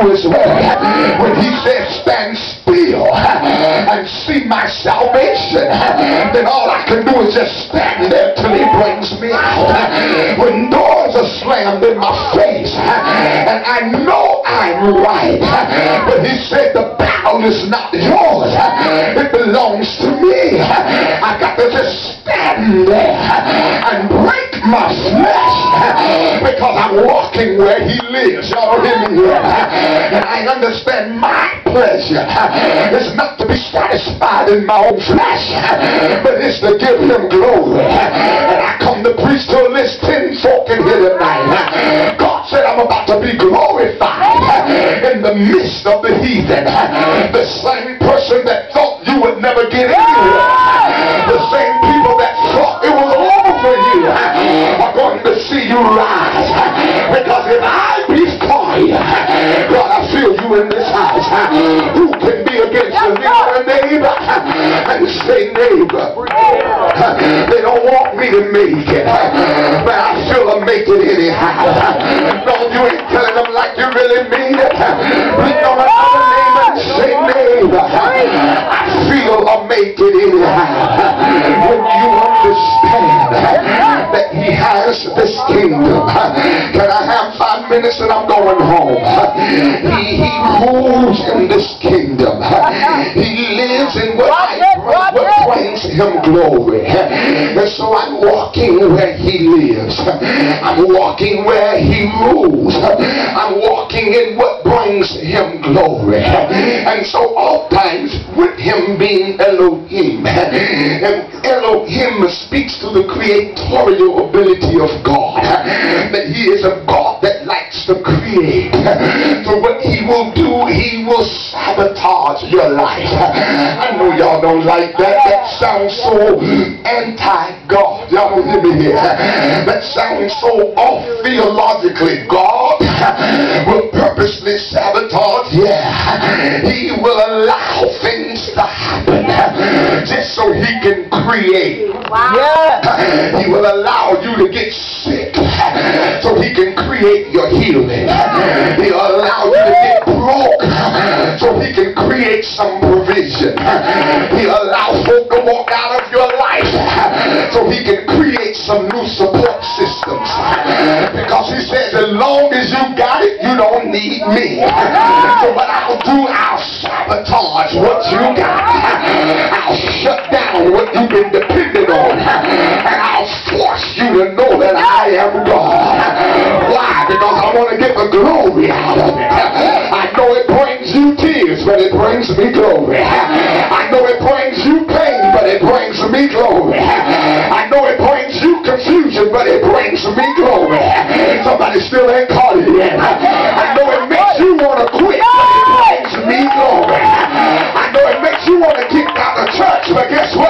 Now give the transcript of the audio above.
his word. When he says stand still and see my salvation, then all I can do is just stand there till he brings me out. When doors are slammed in my face and I know I'm right, but he said the battle is not yours, it belongs to me. I got to just stand there and break my flesh because I'm walking where he lives. Y'all don't hear me here? And I understand my pleasure is not to be satisfied in my own flesh, but it's to give him glory. And I come to preach to this 10 folk in here tonight. God said I'm about to be glorified in the midst of the heathen. The same person that thought you would never get anywhere, the same people that thought it was over for you, are going to see you rise. Because if I be for you, God, I feel you in this house. Who can be against you? Your neighbor and say, neighbor, they don't want me to make it, but I feel I make it anyhow. No, you ain't telling them like you really mean it. Look on another neighbor and say, neighbor, I feel I make it anyhow. When you understand that he has this kingdom, can I have 5 minutes and I'm going home? He rules in this kingdom. He lives in what brings him glory. And so I'm walking where he lives. I'm walking where he rules. I'm walking in what brings him glory. And so oftentimes with him being Elohim, and Elohim speaks to the creatorial ability of God, that he is a God that likes to create. So what he will do, he will sabotage your life. I know y'all don't like that. That sounds so anti-God. Y'all don't hear me here. That sounds so off theologically. God will purposely sabotage. Yeah. He will allow things to happen just so he can create. Wow. Yeah. He will allow you to get sick so he can create your healing. He'll allow you to get broke so he can create some provision. He'll allow folk to walk out of your life so he can create some new support systems. Because he says as long as you got it, you don't need me. So what I'll do, I'll sabotage what you got. I'll shut down what you've been dependent on. And I'll force you to know that I am God. Why? Because I want to get the glory out of it. I know it brings you tears, but it brings me glory. I know it brings you pain, but it brings me glory. I know it brings you confusion, but it brings me glory. Somebody still ain't caught it yet. I know it makes you want to quit, but it brings me glory. I know it makes you want to get out of church, but guess what?